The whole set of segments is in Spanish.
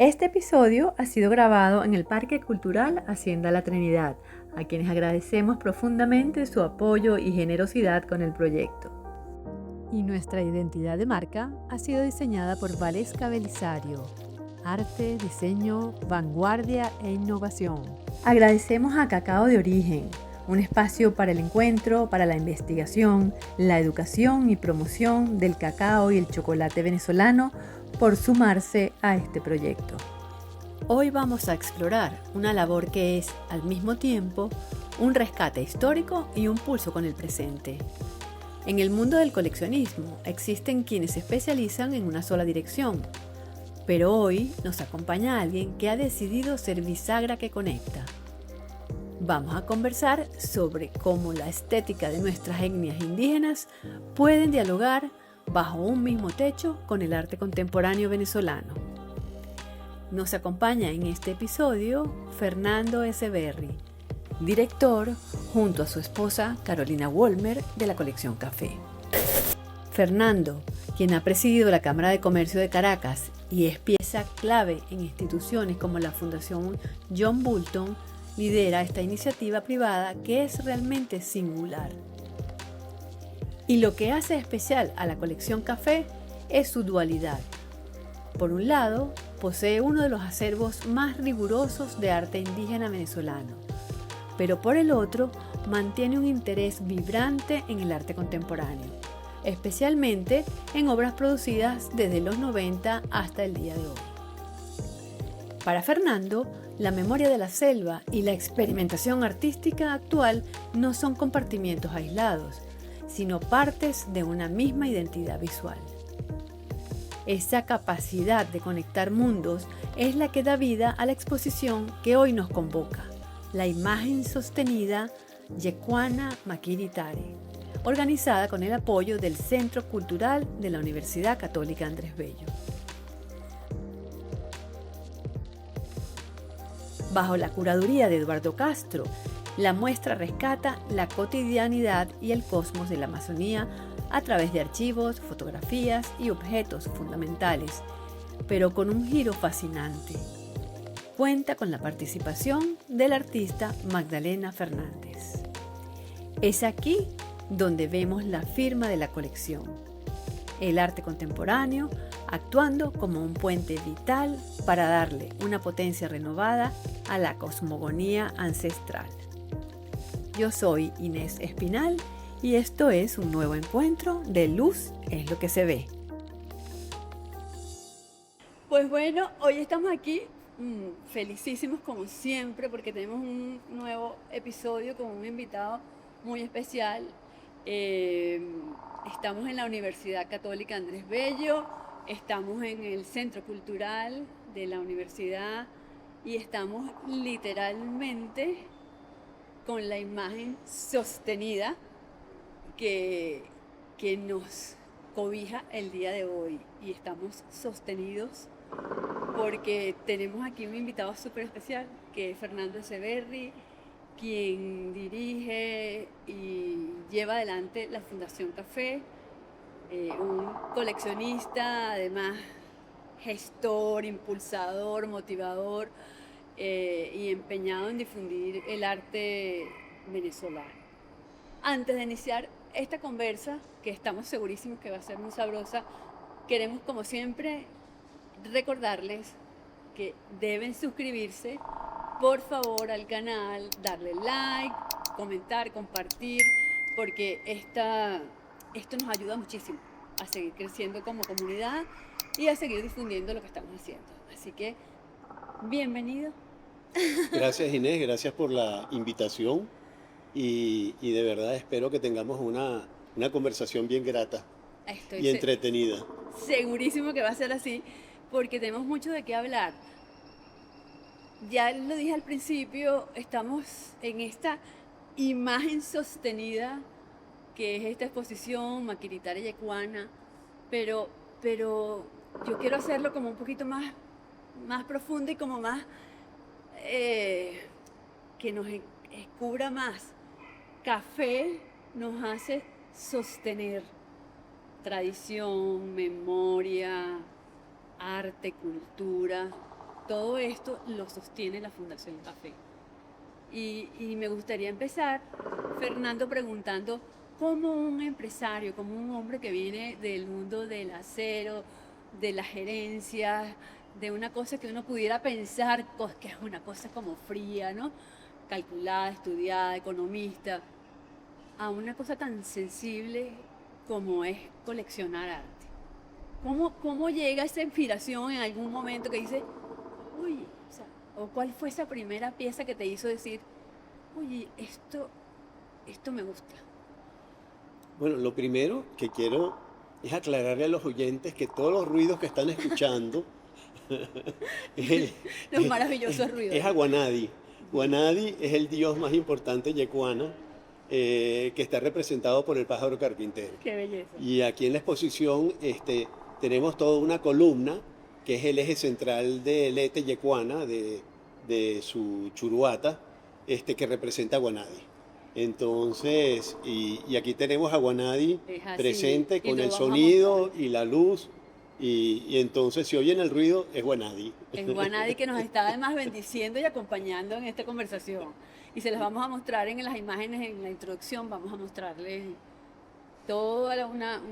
Este episodio ha sido grabado en el Parque Cultural Hacienda La Trinidad, a quienes agradecemos profundamente su apoyo y generosidad con el proyecto. Y nuestra identidad de marca ha sido diseñada por Valesca Belisario. Arte, diseño, vanguardia e innovación. Agradecemos a Cacao de Origen, un espacio para el encuentro, para la investigación, la educación y promoción del cacao y el chocolate venezolano, por sumarse a este proyecto. Hoy vamos a explorar una labor que es, al mismo tiempo, un rescate histórico y un pulso con el presente. En el mundo del coleccionismo existen quienes se especializan en una sola dirección, pero hoy nos acompaña alguien que ha decidido ser bisagra que conecta. Vamos a conversar sobre cómo la estética de nuestras etnias indígenas pueden dialogar bajo un mismo techo con el arte contemporáneo venezolano. Nos acompaña en este episodio Fernando Ezeverri, director junto a su esposa Carolina Wolmer de la colección Café. Fernando, quien ha presidido la Cámara de Comercio de Caracas y es pieza clave en instituciones como la Fundación John Bolton, lidera esta iniciativa privada que es realmente singular. Y lo que hace especial a la colección Café es su dualidad. Por un lado, posee uno de los acervos más rigurosos de arte indígena venezolano, pero por el otro, mantiene un interés vibrante en el arte contemporáneo, especialmente en obras producidas desde los 90 hasta el día de hoy. Para Fernando, la memoria de la selva y la experimentación artística actual no son compartimientos aislados, sino partes de una misma identidad visual. Esa capacidad de conectar mundos es la que da vida a la exposición que hoy nos convoca, la imagen sostenida Yecuana Maquiritare, organizada con el apoyo del Centro Cultural de la Universidad Católica Andrés Bello. Bajo la curaduría de Eduardo Castro, la muestra rescata la cotidianidad y el cosmos de la Amazonía a través de archivos, fotografías y objetos fundamentales, pero con un giro fascinante. Cuenta con la participación del artista Magdalena Fernández. Es aquí donde vemos la firma de la colección, el arte contemporáneo actuando como un puente vital para darle una potencia renovada a la cosmogonía ancestral. Yo soy Inés Espinal y esto es un nuevo encuentro de Luz es lo que se ve. Pues bueno, hoy estamos aquí felicísimos como siempre porque tenemos un nuevo episodio con un invitado muy especial. Estamos en la Universidad Católica Andrés Bello, estamos en el Centro Cultural de la Universidad y estamos literalmente con la imagen sostenida que nos cobija el día de hoy. Y estamos sostenidos porque tenemos aquí un invitado súper especial, que es Fernando Ezeverri, quien dirige y lleva adelante la Fundación Café, un coleccionista, además gestor, impulsador, motivador y empeñado en difundir el arte venezolano. Antes de iniciar esta conversa, que estamos segurísimos que va a ser muy sabrosa, queremos como siempre recordarles que deben suscribirse por favor al canal, darle like, comentar, compartir, porque esto nos ayuda muchísimo a seguir creciendo como comunidad y a seguir difundiendo lo que estamos haciendo. Así que, bienvenido. Gracias Inés, gracias por la invitación y de verdad espero que tengamos una conversación bien grata y entretenida. Segurísimo que va a ser así, porque tenemos mucho de qué hablar. Ya lo dije al principio, estamos en esta imagen sostenida que es esta exposición Maquiritare Yecuana, pero yo quiero hacerlo como un poquito más profundo y como más que nos descubra más. Café nos hace sostener tradición, memoria, arte, cultura, todo esto lo sostiene la Fundación Café. Y me gustaría empezar, Fernando, preguntando cómo un empresario, como un hombre que viene del mundo del acero, de la gerencia, de una cosa que uno pudiera pensar que es una cosa como fría, ¿no? Calculada, estudiada, economista, a una cosa tan sensible como es coleccionar arte. ¿Cómo llega esa inspiración en algún momento que dice, uy, o cuál fue esa primera pieza que te hizo decir, uy, esto me gusta? Bueno, lo primero que quiero es aclararle a los oyentes que todos los ruidos que están escuchando los maravillosos ruidos. Es a Guanadi. Guanadi es el dios más importante yecuana, que está representado por el pájaro carpintero. Qué belleza. Y aquí en la exposición tenemos toda una columna que es el eje central del Ete yecuana, de su churuata, que representa a Guanadi. Entonces, y aquí tenemos a Guanadi presente con el sonido y la luz. Y entonces, si oyen el ruido, es Guanadi. Es Guanadi que nos está además bendiciendo y acompañando en esta conversación. Y se las vamos a mostrar en las imágenes, en la introducción, vamos a mostrarles toda una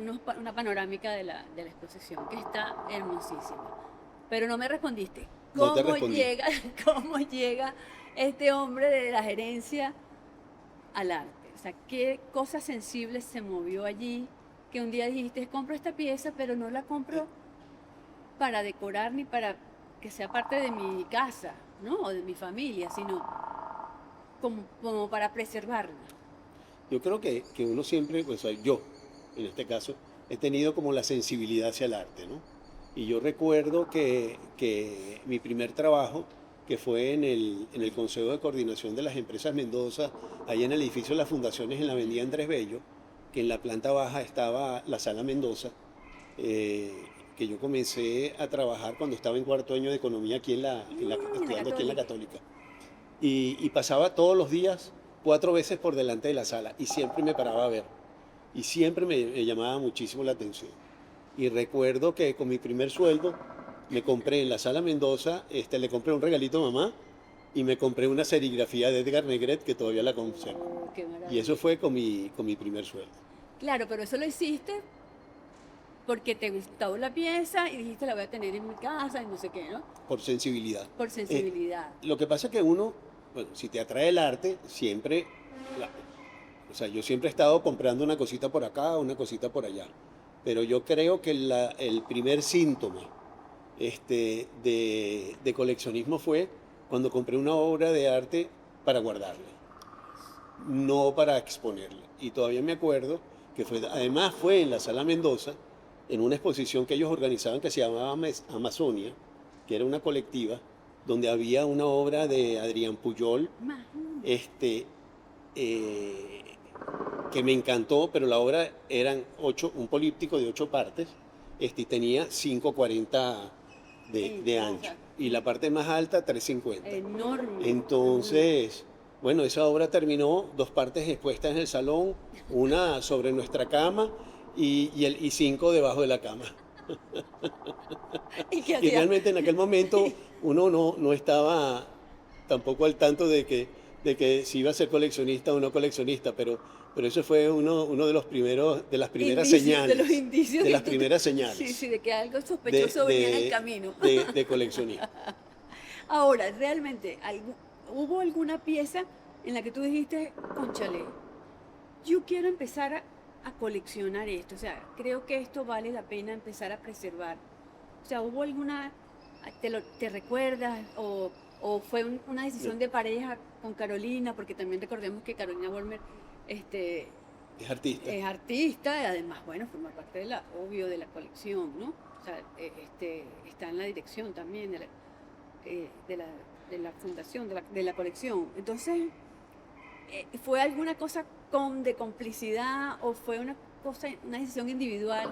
panorámica de la exposición, que está hermosísima. Pero no me respondiste. ¿Cómo llega este hombre de la gerencia al arte? O sea, ¿qué cosa sensible se movió allí que un día dijiste, compro esta pieza, pero no la compro para decorar ni para que sea parte de mi casa, ¿no? O de mi familia, sino como para preservarla? Yo creo que uno siempre, pues yo, en este caso, he tenido como la sensibilidad hacia el arte, ¿no? Y yo recuerdo que mi primer trabajo, que fue en el Consejo de Coordinación de las Empresas Mendoza, ahí en el edificio de las Fundaciones en la avenida Andrés Bello, que en la planta baja estaba la Sala Mendoza, que yo comencé a trabajar cuando estaba en cuarto año de Economía aquí estudiando aquí en la Católica. Y pasaba todos los días 4 veces por delante de la sala y siempre me paraba a ver. Y siempre me llamaba muchísimo la atención. Y recuerdo que con mi primer sueldo me compré en la Sala Mendoza, le compré un regalito a mamá y me compré una serigrafía de Edgar Negret que todavía la conservo. Oh, qué maravilla. Y eso fue con mi primer sueldo. Claro, pero eso lo hiciste porque te gustó la pieza y dijiste la voy a tener en mi casa y no sé qué, ¿no? Por sensibilidad. Por sensibilidad. Lo que pasa es que uno, bueno, si te atrae el arte, siempre, o sea, yo siempre he estado comprando una cosita por acá, una cosita por allá. Pero yo creo que el primer síntoma de coleccionismo fue cuando compré una obra de arte para guardarla, no para exponerla. Y todavía me acuerdo que además fue en la Sala Mendoza, en una exposición que ellos organizaban que se llamaba Amazonia, que era una colectiva, donde había una obra de Adrián Pujol, que me encantó, pero la obra eran un políptico de 8 partes, y tenía 5,40 de ancho, y la parte más alta 3,50. Enorme. Entonces, bueno, esa obra terminó 2 partes expuestas en el salón, una sobre nuestra cama y 5 debajo de la cama. Y realmente en aquel momento uno no estaba tampoco al tanto de que si iba a ser coleccionista o no coleccionista, pero eso fue uno de los primeros, de las primeras señales. De los indicios. De las primeras señales. Sí, de que algo sospechoso venía en el camino. De coleccionista. Ahora, realmente, ¿hubo alguna pieza en la que tú dijiste, cónchale, yo quiero empezar a coleccionar esto? O sea, creo que esto vale la pena empezar a preservar. O sea, ¿hubo alguna, te recuerdas, o fue una decisión de pareja con Carolina? Porque también recordemos que Carolina Vollmer es artista. Es artista y además, bueno, forma parte obvio de la colección, ¿no? O sea, está en la dirección también de la fundación, de la colección. Entonces, ¿fue alguna cosa de complicidad o fue una decisión individual?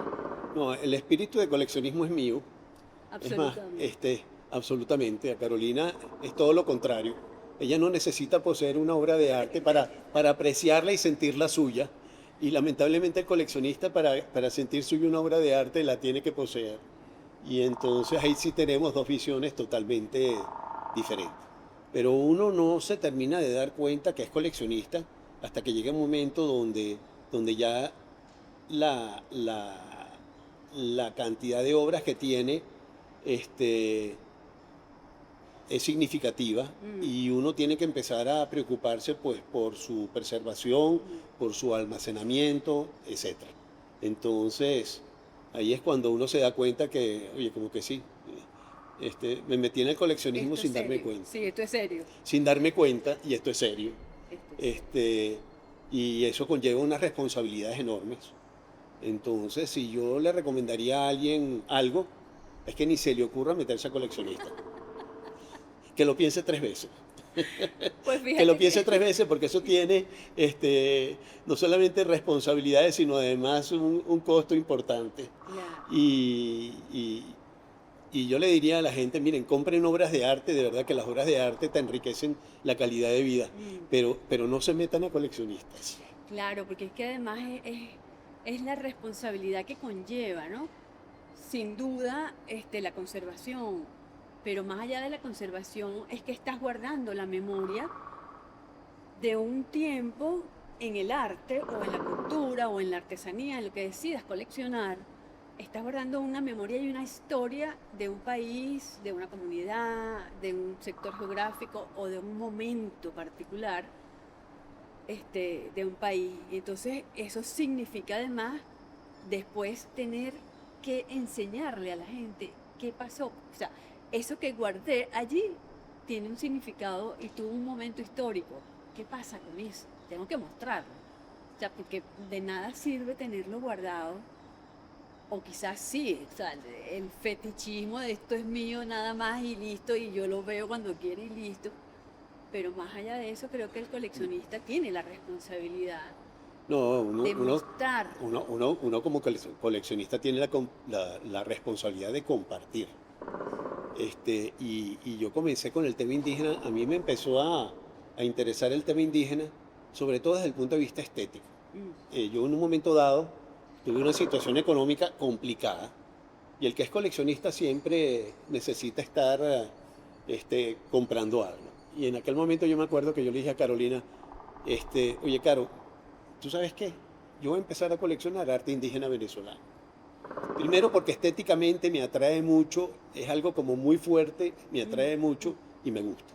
No, el espíritu de coleccionismo es mío. Absolutamente. Es más, absolutamente. A Carolina es todo lo contrario. Ella no necesita poseer una obra de arte para apreciarla y sentirla suya. Y lamentablemente el coleccionista para sentir suya una obra de arte la tiene que poseer. Y entonces ahí sí tenemos dos visiones totalmente diferentes. Pero uno no se termina de dar cuenta que es coleccionista hasta que llega un momento donde ya la, la, la cantidad de obras que tiene este, es significativa y uno tiene que empezar a preocuparse pues por su preservación, por su almacenamiento, etcétera. Entonces, ahí es cuando uno se da cuenta que, oye, como que sí, me metí en el coleccionismo Esto sin es darme serio. cuenta. Sí, esto es serio. Sin darme cuenta, y esto es serio. Esto es serio. Y eso conlleva unas responsabilidades enormes. Entonces, si yo le recomendaría a alguien algo, es que ni se le ocurra meterse a coleccionista. Que lo piense 3 veces. Pues Que lo fíjate piense que 3 veces porque eso tiene no solamente responsabilidades, sino además un costo importante. Claro. Y yo le diría a la gente, miren, compren obras de arte, de verdad que las obras de arte te enriquecen la calidad de vida, pero no se metan a coleccionistas. Claro, porque es que además es la responsabilidad que conlleva, ¿no? Sin duda, la conservación, pero más allá de la conservación es que estás guardando la memoria de un tiempo en el arte o en la cultura o en la artesanía, en lo que decidas coleccionar. Estás guardando una memoria y una historia de un país, de una comunidad, de un sector geográfico o de un momento particular de un país. Entonces, eso significa además después tener que enseñarle a la gente qué pasó. O sea, eso que guardé allí tiene un significado y tuvo un momento histórico. ¿Qué pasa con eso? Tengo que mostrarlo. O sea, porque de nada sirve tenerlo guardado. O quizás sí, o sea, el fetichismo de esto es mío nada más y listo, y yo lo veo cuando quiero y listo. Pero más allá de eso, creo que el coleccionista tiene la responsabilidad No, de mostrar. uno como coleccionista tiene la responsabilidad de compartir. Y yo comencé con el tema indígena, a mí me empezó a interesar el tema indígena, sobre todo desde el punto de vista estético. Yo en un momento dado tuve una situación económica complicada y el que es coleccionista siempre necesita estar comprando algo. Y en aquel momento yo me acuerdo que yo le dije a Carolina, oye Caro, ¿tú sabes qué? Yo voy a empezar a coleccionar arte indígena venezolano. Primero porque estéticamente me atrae mucho, es algo como muy fuerte, me atrae mucho y me gusta.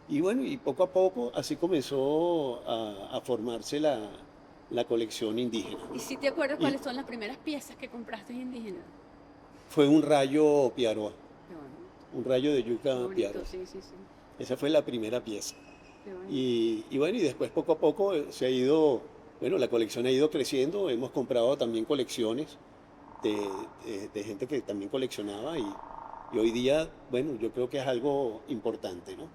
Y bueno, y poco a poco así comenzó a formarse la colección indígena. ¿Y si te acuerdas cuáles son las primeras piezas que compraste indígenas? Fue un rayo piaroa, Qué bonito. un rayo de yuca Qué bonito, piaroa. sí, sí, sí. Esa fue la primera pieza. Qué bonito. Y bueno, y después poco a poco se ha ido, bueno, la colección ha ido creciendo, hemos comprado también colecciones de gente que también coleccionaba y hoy día, bueno, yo creo que es algo importante, ¿no?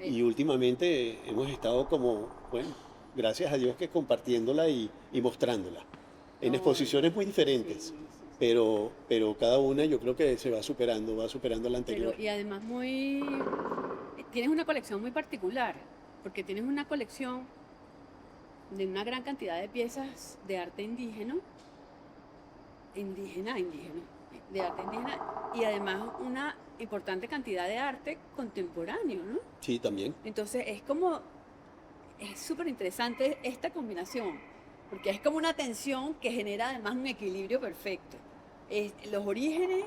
Y últimamente hemos estado como, bueno, gracias a Dios que compartiéndola y mostrándola en exposiciones muy diferentes, Sí, sí, sí. pero cada una yo creo que se va superando a la anterior. Y además tienes una colección muy particular, porque tienes una colección de una gran cantidad de piezas de arte indígena, de arte indígena, y además una importante cantidad de arte contemporáneo, ¿no? Sí, también. Entonces es súper interesante esta combinación, porque es como una tensión que genera además un equilibrio perfecto. Los orígenes,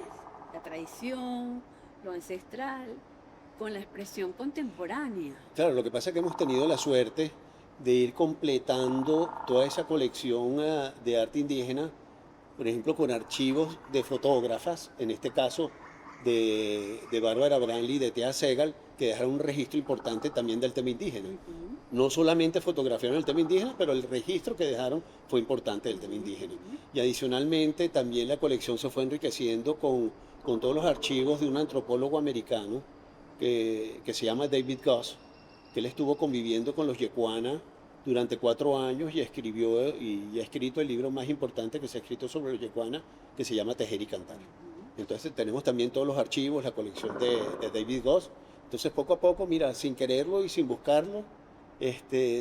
la tradición, lo ancestral, con la expresión contemporánea. Claro, lo que pasa es que hemos tenido la suerte de ir completando toda esa colección de arte indígena, por ejemplo, con archivos de fotógrafas, en este caso de Bárbara Branly y de Thea Segal, que dejaron un registro importante también del tema indígena. No solamente fotografiaron el tema indígena, pero el registro que dejaron fue importante del tema indígena. Y adicionalmente también la colección se fue enriqueciendo con todos los archivos de un antropólogo americano que se llama David Goss, que él estuvo conviviendo con los Yecuana durante 4 años y ha escrito el libro más importante que se ha escrito sobre los Yecuana, que se llama Tejer y Cantar. Entonces tenemos también todos los archivos, la colección de David Goss. Entonces poco a poco, mira, sin quererlo y sin buscarlo,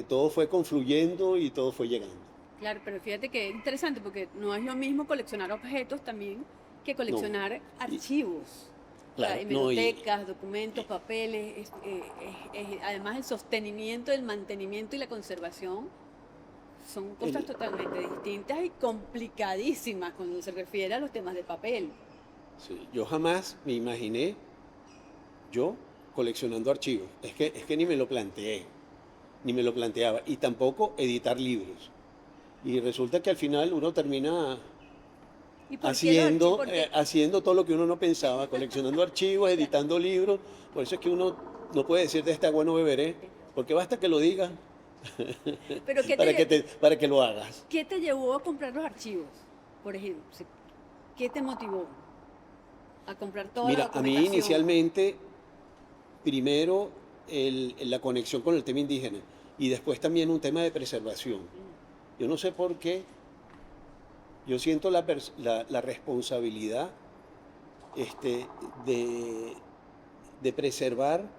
todo fue confluyendo y todo fue llegando. Claro, pero fíjate que es interesante porque no es lo mismo coleccionar objetos también que coleccionar archivos. Claro, Hemerotecas, documentos, papeles, además el sostenimiento, el mantenimiento y la conservación son cosas totalmente distintas y complicadísimas cuando se refiere a los temas de papel. sí, yo jamás me imaginé yo coleccionando archivos. Es que ni me lo planteé, ni me lo planteaba. Y tampoco editar libros. Y resulta que al final uno termina ¿Y por qué haciendo, los archivos? haciendo todo lo que uno no pensaba, coleccionando archivos, editando libros. Por eso es que uno no puede decir de esta agua no beberé, porque basta que lo digas Pero para que lo hagas. ¿qué te llevó a comprar los archivos? Por ejemplo, ¿qué te motivó a comprar toda la Mira, a mí documentación? inicialmente, primero la conexión con el tema indígena y después también un tema de preservación. Yo no sé por qué, yo siento la responsabilidad de preservar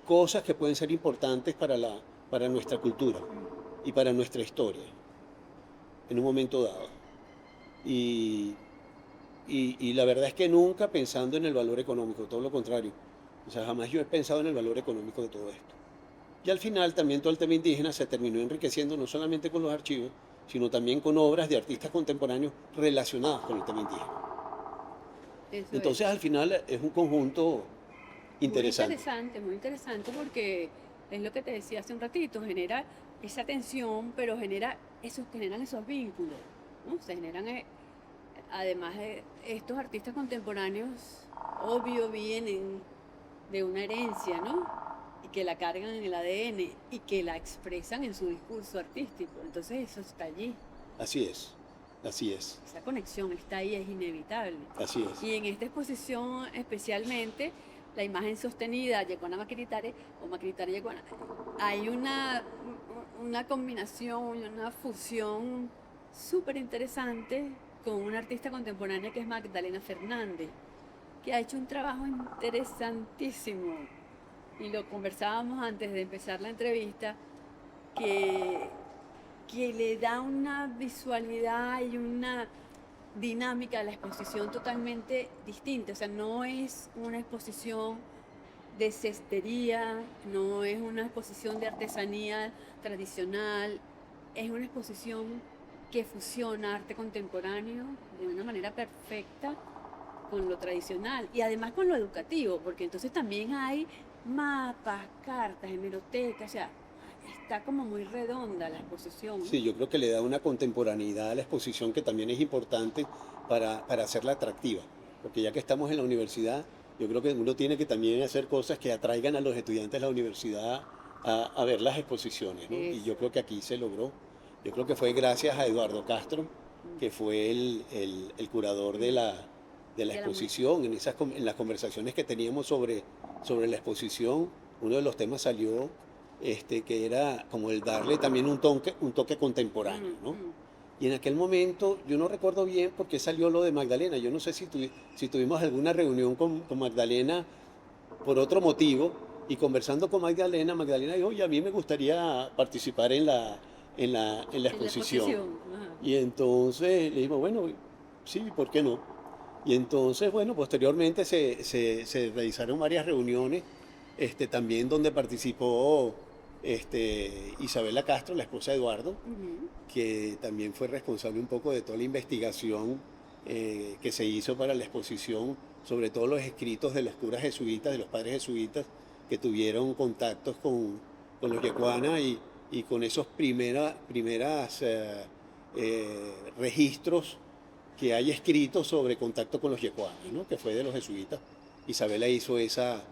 cosas que pueden ser importantes para nuestra cultura y para nuestra historia en un momento dado. Y la verdad es que nunca pensando en el valor económico, todo lo contrario. O sea, jamás yo he pensado en el valor económico de todo esto. Y al final también todo el tema indígena se terminó enriqueciendo no solamente con los archivos, sino también con obras de artistas contemporáneos relacionadas con el tema indígena. Eso Entonces al final es un conjunto interesante. Muy interesante porque es lo que te decía hace un ratito, genera esa tensión, pero generan esos vínculos, ¿no? Se generan, además estos artistas contemporáneos, obvio, vienen de una herencia, ¿no? Y que la cargan en el ADN y que la expresan en su discurso artístico. Entonces eso está allí. Así es, así es, Esa conexión está ahí, es inevitable. así es. Y en esta exposición especialmente, la imagen sostenida, Yeguana Maquiritare o Maquiritare Yeguana, hay una combinación, una fusión súper interesante con una artista contemporánea que es Magdalena Fernández, que ha hecho un trabajo interesantísimo. Y lo conversábamos antes de empezar la entrevista, que le da una visualidad y una dinámica a la exposición totalmente distinta. O sea, no es una exposición de cestería, no es una exposición de artesanía tradicional, es una exposición que fusiona arte contemporáneo de una manera perfecta con lo tradicional y además con lo educativo, porque entonces también hay mapas, cartas, hemerotecas, o sea, está como muy redonda la exposición. Sí, yo creo que le da una contemporaneidad a la exposición que también es importante para hacerla atractiva. Porque ya que estamos en la universidad, yo creo que uno tiene que también hacer cosas que atraigan a los estudiantes de la universidad a ver las exposiciones, ¿no? Y yo creo que aquí se logró. Yo creo que fue gracias a Eduardo Castro, que fue el curador de la exposición. En las conversaciones que teníamos sobre la exposición, uno de los temas salió que era como el darle también un toque contemporáneo, ¿no? Y en aquel momento, yo no recuerdo bien por qué salió lo de Magdalena. Yo no sé si tuvimos alguna reunión con Magdalena por otro motivo, y conversando con Magdalena dijo, oye, a mí me gustaría participar en la exposición. Y entonces le dijimos, bueno, sí, ¿por qué no? Y entonces, bueno, posteriormente se realizaron varias reuniones, también donde participó Isabela Castro, la esposa de Eduardo, que también fue responsable un poco de toda la investigación que se hizo para la exposición, sobre todo los escritos de los curas jesuitas, de los padres jesuitas, que tuvieron contactos con los yecuanas y con esos primeros registros que hay escritos sobre contacto con los yecuanas, ¿no? Que fue de los jesuitas. Isabela hizo esa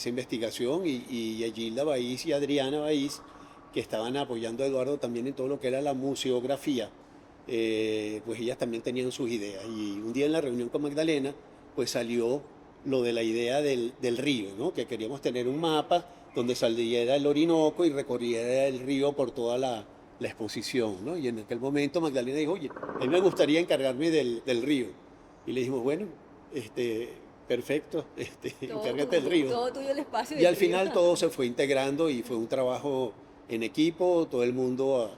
investigación y Gilda Baiz y Adriana Baiz, que estaban apoyando a Eduardo también en todo lo que era la museografía, pues ellas también tenían sus ideas. Y un día en la reunión con Magdalena, pues salió lo de la idea del río, ¿no? Que queríamos tener un mapa donde saliera el Orinoco y recorriera el río por toda la exposición, ¿no? Y en aquel momento Magdalena dijo, oye, a mí me gustaría encargarme del río. Y le dijimos, bueno, perfecto, encárgate del río. Todo tuyo el espacio. Y al final todo se fue integrando y fue un trabajo en equipo, todo el mundo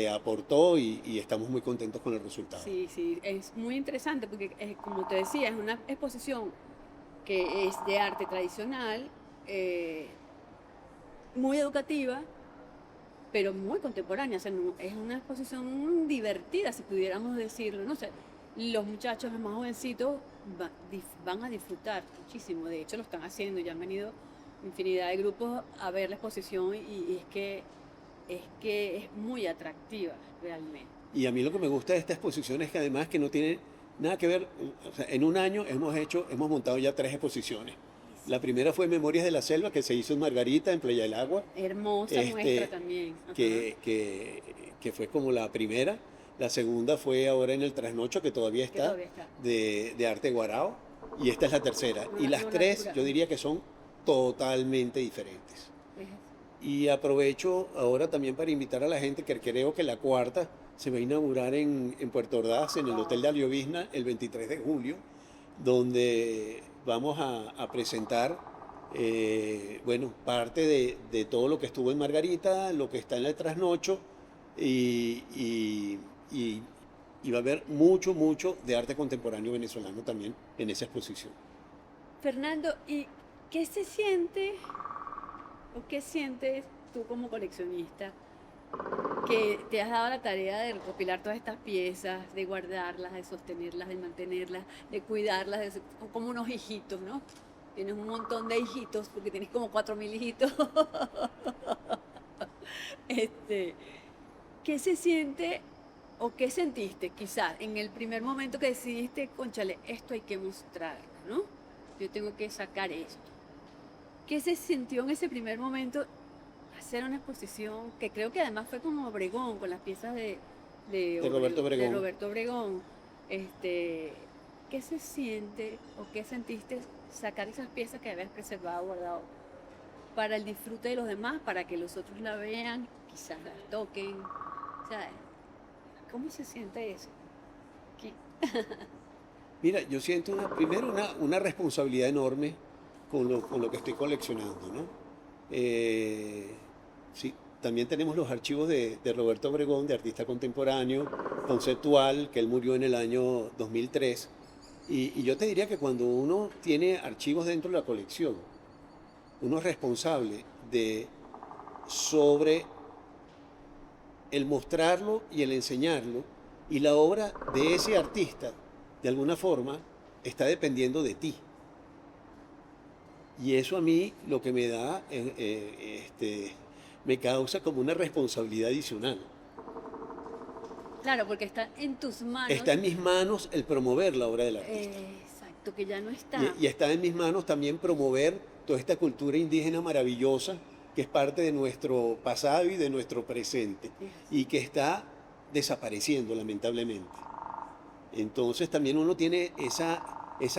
aportó y estamos muy contentos con el resultado. Sí, sí, es muy interesante porque, como te decía, es una exposición que es de arte tradicional, muy educativa, pero muy contemporánea. O sea, es una exposición divertida, si pudiéramos decirlo. No sé, los muchachos, los más jovencitos, van a disfrutar muchísimo. De hecho, lo están haciendo. Ya han venido infinidad de grupos a ver la exposición y es que es muy atractiva realmente. Y a mí lo que me gusta de esta exposición es que además que no tiene nada que ver, o sea, en un año hemos montado ya 3 exposiciones. La primera fue Memorias de la Selva, que se hizo en Margarita, en Playa del Agua. Hermosa muestra también. Ajá. Que fue como la primera. La segunda fue ahora en el Trasnocho, que todavía está, de Arte Guarao. Y esta es la tercera. Y las 3 yo diría que son totalmente diferentes. Y aprovecho ahora también para invitar a la gente que creo que la cuarta se va a inaugurar en Puerto Ordaz, en el Hotel de Aliovizna, el 23 de julio, donde vamos a presentar bueno, parte de todo lo que estuvo en Margarita, lo que está en el Trasnocho, y va a haber mucho de arte contemporáneo venezolano también en esa exposición. Fernando, ¿y qué se siente o qué sientes tú como coleccionista que te has dado la tarea de recopilar todas estas piezas, de guardarlas, de sostenerlas, de mantenerlas, de cuidarlas, como unos hijitos, ¿no? Tienes un montón de hijitos, porque tienes como 4.000 hijitos. ¿Qué se siente o qué sentiste quizás en el primer momento que decidiste, cónchale, esto hay que mostrarlo, ¿no? Yo tengo que sacar esto. ¿Qué se sintió en ese primer momento hacer una exposición que creo que además fue como Obregón, con las piezas de Roberto Obregón? De Roberto Obregón. ¿Qué se siente o qué sentiste sacar esas piezas que habías preservado, guardado, para el disfrute de los demás, para que los otros la vean, quizás la toquen? O sea, ¿cómo se siente eso? Mira, yo siento primero una responsabilidad enorme con lo que estoy coleccionando, ¿no? Sí, también tenemos los archivos de Roberto Obregón, de artista contemporáneo, conceptual, que él murió en el año 2003. Y yo te diría que cuando uno tiene archivos dentro de la colección, uno es responsable sobre el mostrarlo y el enseñarlo, y la obra de ese artista, de alguna forma, está dependiendo de ti. Y eso a mí lo que me da, me causa como una responsabilidad adicional. Claro, porque está en tus manos. Está en mis manos el promover la obra del artista. Exacto, que ya no está. Y está en mis manos también promover toda esta cultura indígena maravillosa que es parte de nuestro pasado y de nuestro presente y que está desapareciendo lamentablemente. Entonces también uno tiene esa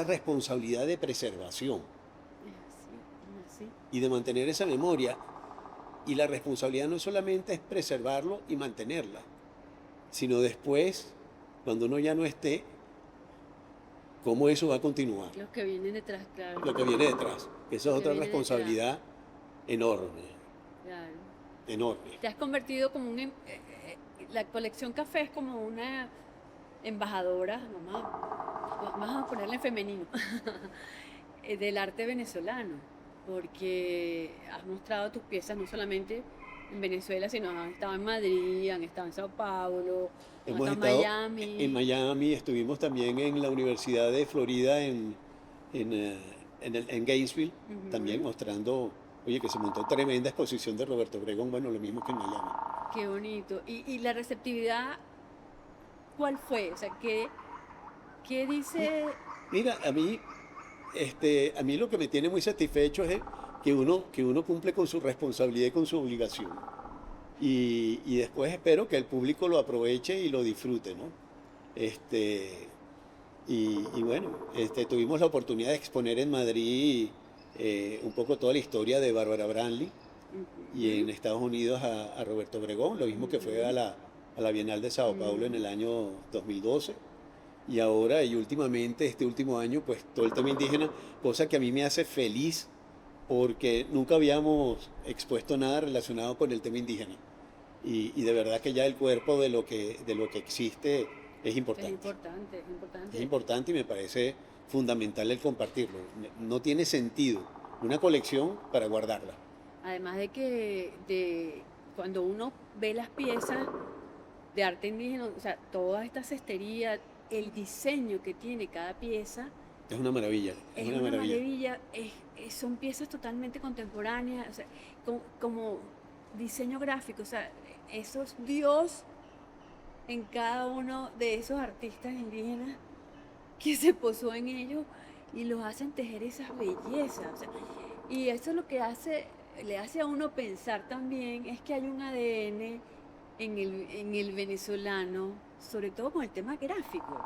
responsabilidad de preservación y de mantener esa memoria. Y la responsabilidad no solamente es preservarlo y mantenerla, sino después, cuando uno ya no esté, cómo eso va a continuar. Lo que viene detrás, claro. Lo que viene detrás. Esa es otra responsabilidad enorme. Claro. Enorme. Te has convertido como la colección café es como una embajadora, vamos a ponerle en femenino, del arte venezolano, porque has mostrado tus piezas no solamente en Venezuela, sino han estado en Madrid, han estado en Sao Paulo, hemos estado estado en Miami. En Miami, estuvimos también en la Universidad de Florida, en Gainesville, también mostrando, oye, que se montó tremenda exposición de Roberto Obregón, bueno, lo mismo que en Miami. Qué bonito. ¿Y la receptividad cuál fue? O sea, ¿qué dice? Mira, a mí lo que me tiene muy satisfecho es que uno cumple con su responsabilidad y con su obligación. Y después espero que el público lo aproveche y lo disfrute, ¿no? Y bueno, tuvimos la oportunidad de exponer en Madrid un poco toda la historia de Bárbara Branly y en Estados Unidos a Roberto Obregón, lo mismo que fue a la Bienal de Sao Paulo en el año 2012. Y ahora y últimamente, este último año, pues todo el tema indígena, cosa que a mí me hace feliz porque nunca habíamos expuesto nada relacionado con el tema indígena. y de verdad que ya el cuerpo de lo que existe es importante. Es importante. Es importante y me parece fundamental el compartirlo. No tiene sentido una colección para guardarla. Además de que cuando uno ve las piezas de arte indígena, o sea, toda esta cestería, el diseño que tiene cada pieza, Es una maravilla, es una maravilla. Son piezas totalmente contemporáneas, o sea, como diseño gráfico, o sea, eso es Dios en cada uno de esos artistas indígenas que se posó en ellos y los hacen tejer esas bellezas. O sea, y eso es lo que le hace a uno pensar también, es que hay un ADN en el venezolano, sobre todo con el tema gráfico,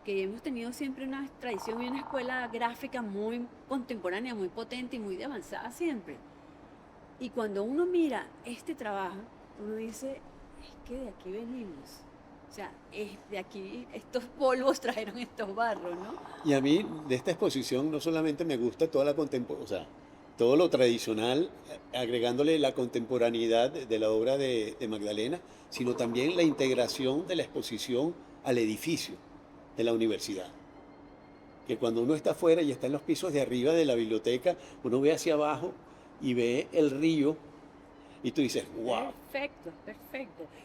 que hemos tenido siempre una tradición y una escuela gráfica muy contemporánea, muy potente y muy avanzada siempre. Y cuando uno mira este trabajo, uno dice, es que de aquí venimos. O sea, es de aquí, estos polvos trajeron estos barros, ¿no? Y a mí de esta exposición no solamente me gusta toda la o sea, todo lo tradicional, agregándole la contemporaneidad de la obra de Magdalena, sino también la integración de la exposición al edificio de la universidad. Que cuando uno está afuera y está en los pisos de arriba de la biblioteca, uno ve hacia abajo y ve el río y tú dices, wow, Perfecto.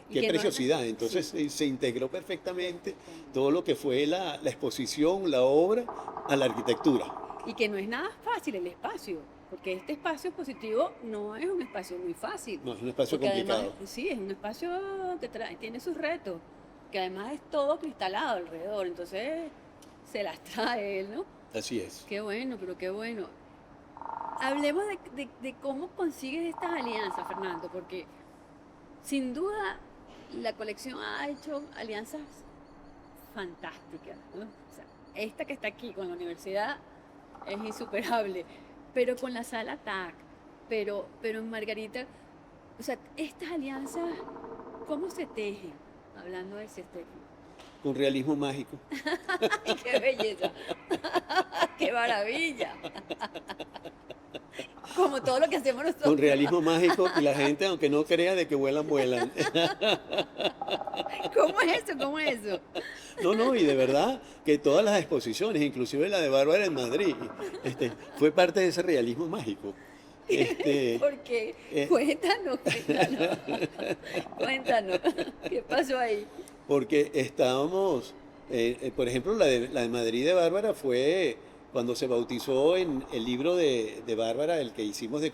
Y qué que preciosidad. Entonces se integró perfectamente todo lo que fue la exposición, la obra, a la arquitectura. Y que no es nada fácil el espacio, porque este espacio expositivo no es un espacio muy fácil. No, es un espacio porque complicado. Además, sí, es un espacio que tiene sus retos, que además es todo cristalado alrededor, entonces se las trae él, ¿no? Así es. Qué bueno, pero qué bueno. Hablemos de cómo consigues estas alianzas, Fernando, porque sin duda la colección ha hecho alianzas fantásticas, ¿no? O sea, esta que está aquí con la universidad es insuperable, pero con la sala TAC, pero en Margarita, o sea, estas alianzas, ¿cómo se tejen? Hablando de ese tema. Con realismo mágico. ¡Ay, qué belleza! ¡Qué maravilla! Como todo lo que hacemos nosotros. Con realismo mágico y la gente, aunque no crea de que vuelan, vuelan. ¿Cómo es eso? ¿Cómo es eso? No, y de verdad que todas las exposiciones, inclusive la de Bárbara en Madrid, fue parte de ese realismo mágico. Porque cuéntanos, ¿qué pasó ahí? Porque estábamos, por ejemplo, la de Madrid de Bárbara fue cuando se bautizó en el libro de Bárbara, el que hicimos de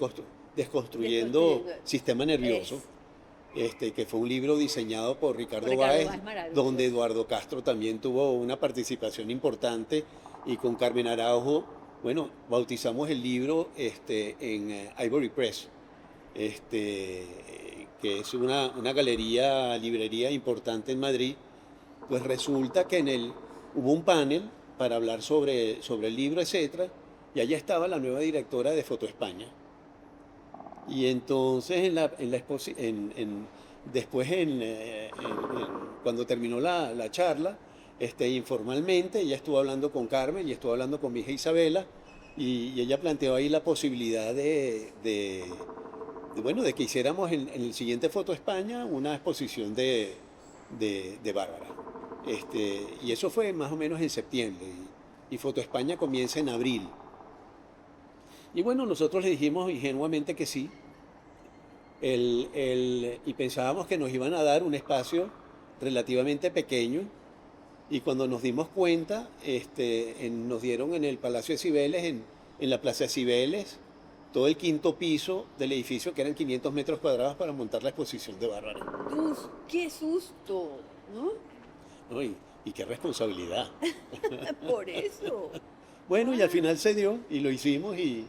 Desconstruyendo Sistema Nervioso, que fue un libro diseñado por Ricardo Báez, donde Eduardo Castro también tuvo una participación importante, y con Carmen Araujo, bueno, bautizamos el libro en Ivory Press, que es una galería, librería importante en Madrid. Pues resulta que hubo un panel para hablar sobre el libro, etcétera, y allá estaba la nueva directora de Foto España. Y entonces cuando terminó la charla, informalmente ella estuvo hablando con Carmen y estuvo hablando con mi hija Isabela, y ella planteó ahí la posibilidad de que hiciéramos en el siguiente Foto España una exposición de Bárbara. Y eso fue más o menos en septiembre, y Foto España comienza en abril. Y bueno, nosotros le dijimos ingenuamente que sí, y pensábamos que nos iban a dar un espacio relativamente pequeño, y cuando nos dimos cuenta, nos dieron en el Palacio de Cibeles, en la Plaza de Cibeles, todo el quinto piso del edificio, que eran 500 metros cuadrados, para montar la exposición de Bárbara. ¡Qué susto! ¿No? No, y qué responsabilidad. Por eso. Bueno, y al final se dio, y lo hicimos, y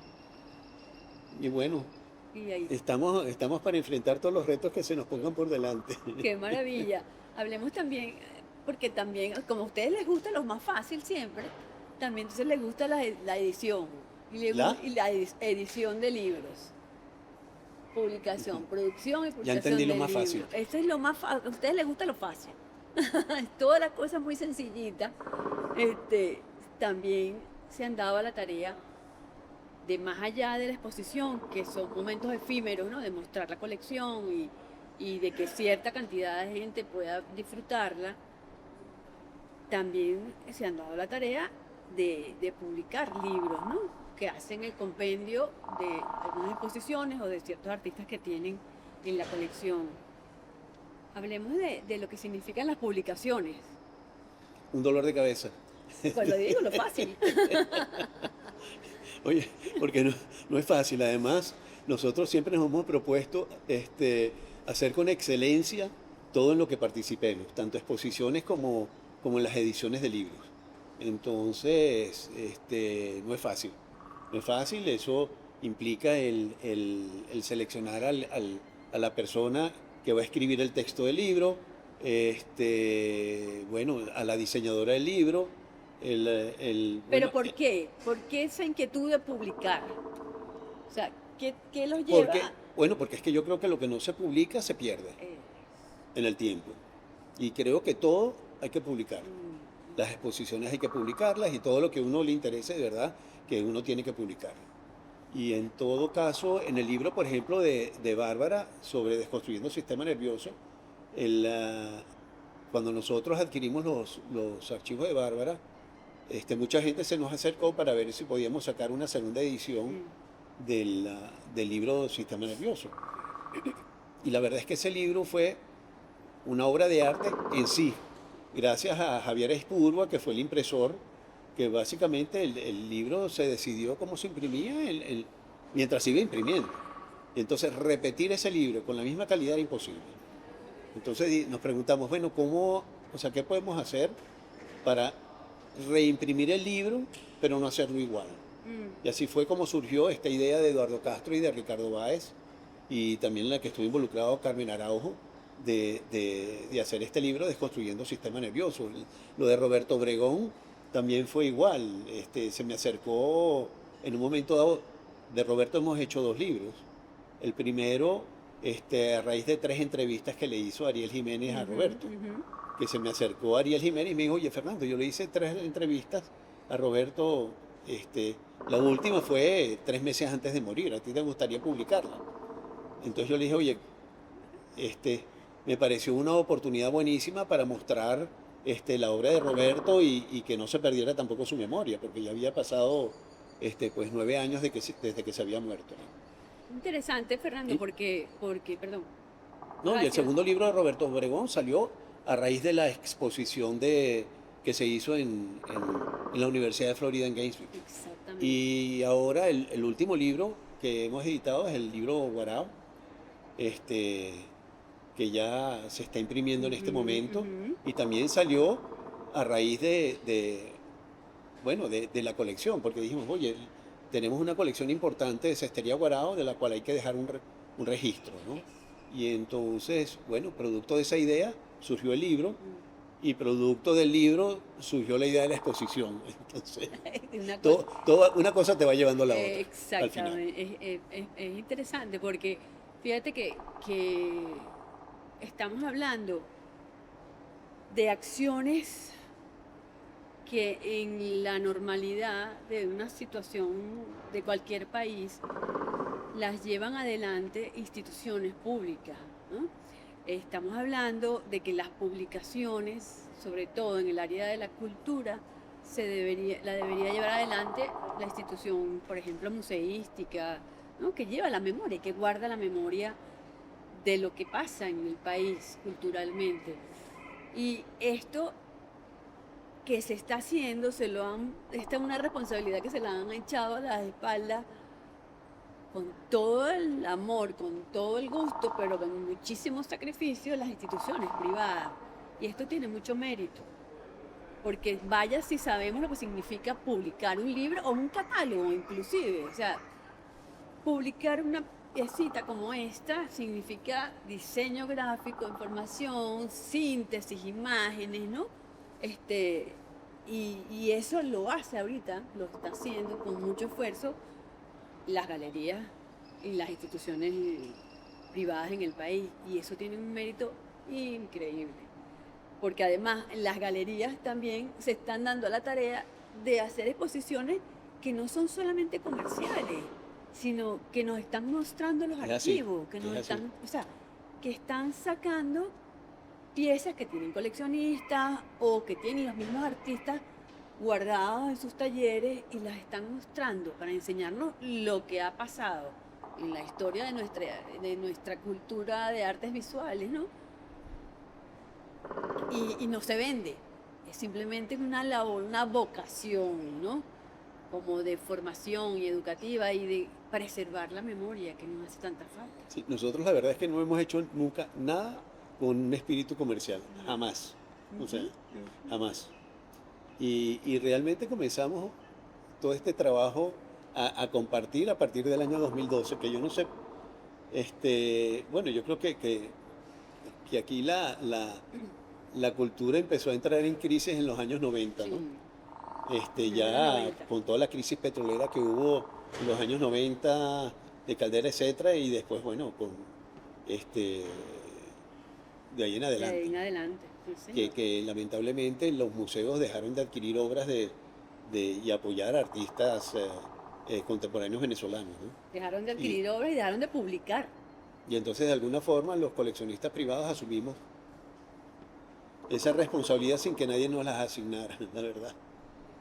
bueno, estamos para enfrentar todos los retos que se nos pongan por delante. ¡Qué maravilla! Hablemos también, porque también, como a ustedes les gusta lo más fácil siempre, también entonces les gusta la edición. Y la edición de libros. Producción y publicación ya entendí de lo más libros. fácil. Esto es lo más fácil. A ustedes les gusta lo fácil. Todas las cosas muy sencillitas. También se han dado a la tarea de, más allá de la exposición, que son momentos efímeros, ¿no? De mostrar la colección y de que cierta cantidad de gente pueda disfrutarla, también se han dado la tarea de publicar libros, ¿no? Que hacen el compendio de algunas exposiciones o de ciertos artistas que tienen en la colección. Hablemos de lo que significan las publicaciones. Un dolor de cabeza. Pues lo digo, lo fácil. Oye, porque no es fácil. Además, nosotros siempre nos hemos propuesto hacer con excelencia todo en lo que participemos, tanto exposiciones como en las ediciones de libros. Entonces, no es fácil. No es fácil, eso implica el seleccionar a la persona que va a escribir el texto del libro, bueno, a la diseñadora del libro. Pero Bueno, ¿por qué? ¿Por qué esa inquietud de publicar? O sea, ¿qué los lleva? porque es que yo creo que lo que no se publica se pierde Eh, en el tiempo. Y creo que todo hay que publicar. Las exposiciones hay que publicarlas y todo lo que a uno le interese de verdad, que uno tiene que publicar. Y en todo caso, en el libro, por ejemplo, de Bárbara sobre desconstruyendo el sistema nervioso, cuando nosotros adquirimos los archivos de Bárbara, mucha gente se nos acercó para ver si podíamos sacar una segunda edición del libro Sistema Nervioso. Y la verdad es que ese libro fue una obra de arte en sí, gracias a Javier Espurua, que fue el impresor, que básicamente el libro se decidió cómo se imprimía mientras iba imprimiendo. Y entonces repetir ese libro con la misma calidad era imposible. Entonces nos preguntamos, bueno, ¿qué podemos hacer para reimprimir el libro, pero no hacerlo igual? Y así fue como surgió esta idea de Eduardo Castro y de Ricardo Báez, y también en la que estuvo involucrado Carmen Araujo, de hacer este libro Desconstruyendo el Sistema Nervioso. Lo de Roberto Obregón también fue igual. Se me acercó en un momento dado. De Roberto hemos hecho 2 libros. El primero, a raíz de 3 entrevistas que le hizo Ariel Jiménez a Roberto, que se me acercó Ariel Jiménez y me dijo, oye, Fernando, yo le hice 3 entrevistas a Roberto. La última fue 3 meses antes de morir. ¿A ti te gustaría publicarla? Entonces yo le dije, oye, me pareció una oportunidad buenísima para mostrar la obra de Roberto y que no se perdiera tampoco su memoria, porque ya había pasado pues 9 años desde que se había muerto, ¿no? Interesante, Fernando, porque, perdón. No, y el segundo libro de Roberto Obregón salió a raíz de la exposición que se hizo en la Universidad de Florida en Gainesville. Exactamente. Y ahora el último libro que hemos editado es el libro Guarao, que ya se está imprimiendo en este momento, y también salió a raíz de la colección, porque dijimos, oye, tenemos una colección importante de cestería Guarao de la cual hay que dejar un registro, ¿no? Y entonces, bueno, producto de esa idea surgió el libro, y producto del libro surgió la idea de la exposición. Entonces, una cosa te va llevando a la otra. Exactamente. Es interesante porque fíjate que estamos hablando de acciones que en la normalidad de una situación de cualquier país las llevan adelante instituciones públicas, ¿no? Estamos hablando de que las publicaciones, sobre todo en el área de la cultura, la debería llevar adelante la institución, por ejemplo, museística, ¿no? Que lleva la memoria, que guarda la memoria de lo que pasa en el país culturalmente. Y esto que se está haciendo, esta es una responsabilidad que se la han echado a las espaldas con todo el amor, con todo el gusto, pero con muchísimo sacrificio de las instituciones privadas. Y esto tiene mucho mérito, porque vaya si sabemos lo que significa publicar un libro o un catálogo inclusive. O sea, publicar una piecita como esta significa diseño gráfico, información, síntesis, imágenes, ¿no? Y eso lo hace ahorita, lo está haciendo con mucho esfuerzo las galerías y las instituciones privadas en el país, y eso tiene un mérito increíble, porque además las galerías también se están dando a la tarea de hacer exposiciones que no son solamente comerciales, sino que nos están mostrando los archivos, que nos están, o sea, que están sacando piezas que tienen coleccionistas o que tienen los mismos artistas guardadas en sus talleres y las están mostrando para enseñarnos lo que ha pasado en la historia de nuestra cultura de artes visuales, ¿no? Y no se vende, es simplemente una labor, una vocación, ¿no? Como de formación y educativa y de preservar la memoria que nos hace tanta falta. Sí, nosotros la verdad es que no hemos hecho nunca nada con un espíritu comercial, jamás, o sea, jamás. Y realmente comenzamos todo este trabajo a compartir a partir del año 2012, que yo no sé, bueno, yo creo que aquí la cultura empezó a entrar en crisis en los años 90, ¿no? Ya con toda la crisis petrolera que hubo en los años 90 de Caldera, etcétera, y después, bueno, con de ahí en De adelante, ahí en adelante, sí, señor. que lamentablemente los museos dejaron de adquirir obras y apoyar a artistas contemporáneos venezolanos, ¿no? Dejaron de adquirir obras y dejaron de publicar. Y entonces de alguna forma los coleccionistas privados asumimos esa responsabilidad sin que nadie nos las asignara, la verdad.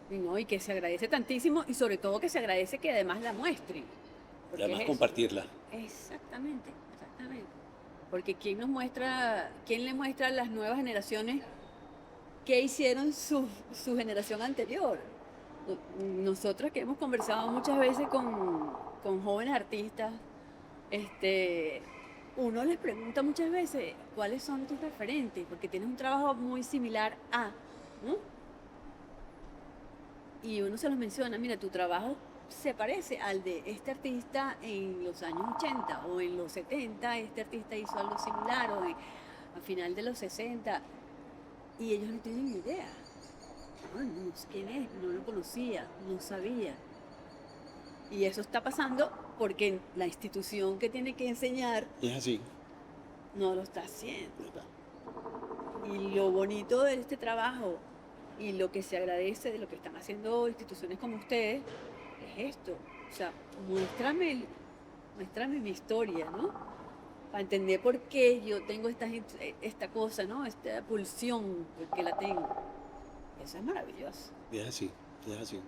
Y que se agradece tantísimo y sobre todo que se agradece que además la muestren. Y Porque además es eso. compartirla. Exactamente, exactamente. Porque quién le muestra a las nuevas generaciones qué hicieron su generación anterior. Nosotros que hemos conversado muchas veces con jóvenes artistas, uno les pregunta muchas veces cuáles son tus referentes, porque tienes un trabajo muy similar a, ¿no? Y uno se los menciona, mira, tu trabajo se parece al de este artista en los años 80 o en los 70, este artista hizo algo similar o a final de los 60 y ellos no tienen ni idea. No sé quién es, no lo conocía, no sabía. Y eso está pasando porque la institución que tiene que enseñar Es así. no lo está haciendo. ¿Verdad? Y lo bonito de este trabajo y lo que se agradece de lo que están haciendo instituciones como ustedes es esto. O sea, muéstrame mi historia, ¿no? Para entender por qué yo tengo esta cosa, ¿no? Esta pulsión, porque la tengo. Eso es maravilloso. Es así, es así.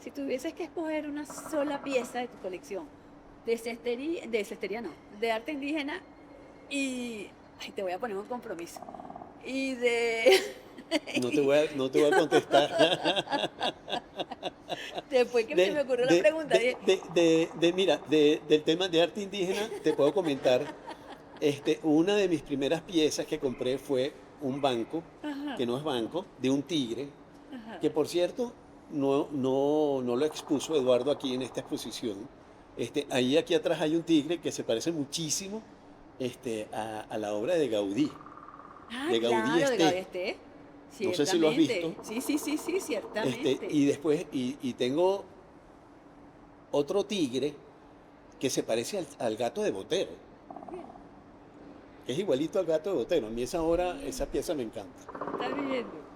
Si tuvieses que escoger una sola pieza de tu colección, de cestería no, de arte indígena y... Ay, te voy a poner un compromiso. Y de... No te voy a contestar. Después que se me ocurrió la pregunta. Mira, del tema de arte indígena te puedo comentar, una de mis primeras piezas que compré fue un banco, Ajá, que no es banco, de un tigre, ajá. que por cierto no lo expuso Eduardo aquí en esta exposición. Ahí aquí atrás hay un tigre que se parece muchísimo a la obra de Gaudí. Ah, de Gaudí claro, de Esté. Gaudí Esté. No sé si lo has Ciertamente. visto. Sí, ciertamente. Y después, y tengo otro tigre que se parece al gato de Botero, que es igualito al gato de Botero. A mí esa pieza me encanta. Está viendo.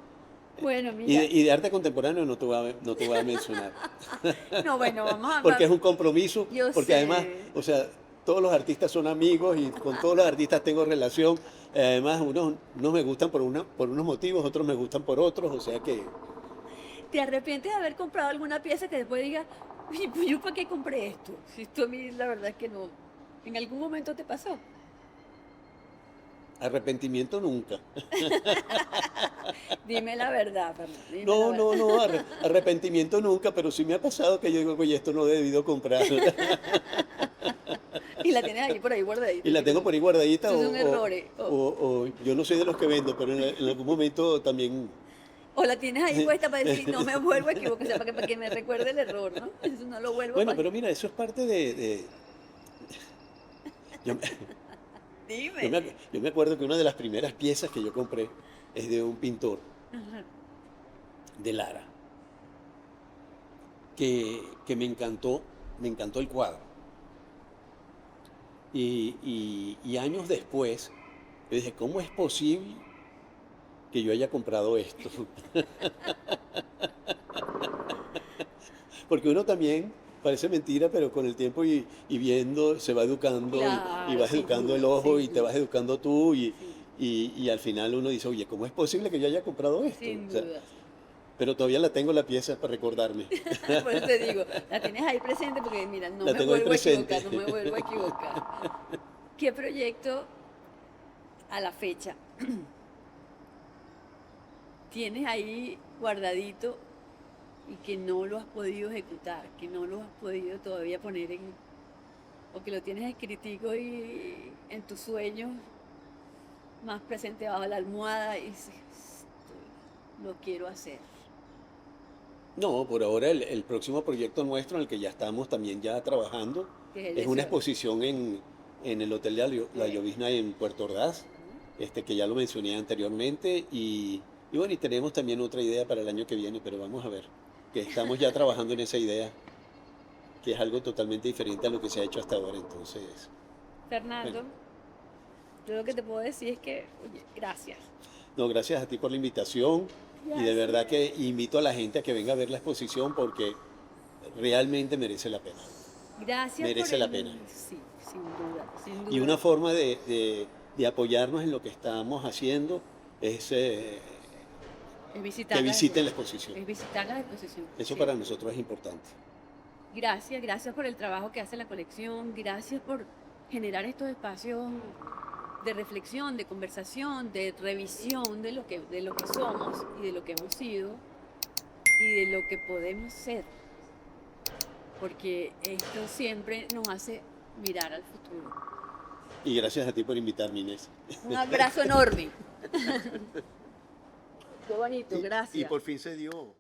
Bueno, Y mira. de arte contemporáneo no te voy a mencionar, No, bueno, vamos a... porque es un compromiso, Yo porque sé. además, o sea, todos los artistas son amigos y con todos los artistas tengo relación. Además, unos no me gustan por unos motivos, otros me gustan por otros, o sea que... ¿Te arrepientes de haber comprado alguna pieza que después digas, "Uy, pues yo para qué compré esto? Si esto a mí la verdad es que no. ¿En algún momento te pasó? Arrepentimiento nunca. Dime la verdad, Fernando. Dime la verdad. No, arrepentimiento nunca, pero sí me ha pasado que yo digo, oye, esto no he debido comprar. Y la tienes ahí por ahí guardadita. Y la tengo por ahí guardadita. Esos son errores. O yo no soy de los que vendo, pero en algún momento también... O la tienes ahí puesta para decir, no me vuelvo a equivocar, o sea, para que me recuerde el error, ¿no? Eso no lo vuelvo Bueno, a... pero mira, eso es parte de... Yo, Dime. yo me acuerdo que una de las primeras piezas que yo compré es de un pintor Ajá. de Lara, que me encantó el cuadro. Y años después, yo dije, ¿cómo es posible que yo haya comprado esto? Porque uno también parece mentira, pero con el tiempo y viendo se va educando y Claro, vas sin educando el duda, ojo sin y te vas duda. educando tú Sí, y al final uno dice, oye, ¿cómo es posible que yo haya comprado esto? sin O sea, duda. pero todavía la tengo la pieza para recordarme. Por eso te digo, la tienes ahí presente porque mira, no La me tengo ahí vuelvo a presente. equivocar, no me vuelvo a equivocar. ¿Qué proyecto a la fecha tienes ahí guardadito y que no lo has podido ejecutar, que no lo has podido todavía poner o que lo tienes escritico y en tus sueños más presente bajo la almohada y dices, lo quiero hacer? No, por ahora el próximo proyecto nuestro en el que ya estamos también ya trabajando Que es el es una 18. exposición en el Hotel de La Llovizna en Puerto Ordaz, que ya lo mencioné anteriormente y bueno, y tenemos también otra idea para el año que viene, pero vamos a ver, que estamos ya trabajando en esa idea, que es algo totalmente diferente a lo que se ha hecho hasta ahora, entonces, Fernando, bueno, yo lo que te puedo decir es que, oye, gracias. no, gracias a ti por la invitación y de verdad que invito a la gente a que venga a ver la exposición porque realmente merece la pena. Gracias por Merece la pena. Sí, sin duda, sin Y duda. una forma de apoyarnos en lo que estamos haciendo es Es visitar que la visiten la exposición. exposición. Es visitar la exposición. Eso Sí. para nosotros es importante. Gracias, gracias por el trabajo que hace la colección, gracias por generar estos espacios de reflexión, de conversación, de revisión de lo que somos y de lo que hemos sido y de lo que podemos ser, porque esto siempre nos hace mirar al futuro. Y gracias a ti por invitarme, Inés. Un abrazo enorme. Qué bonito, Y gracias. por fin se dio.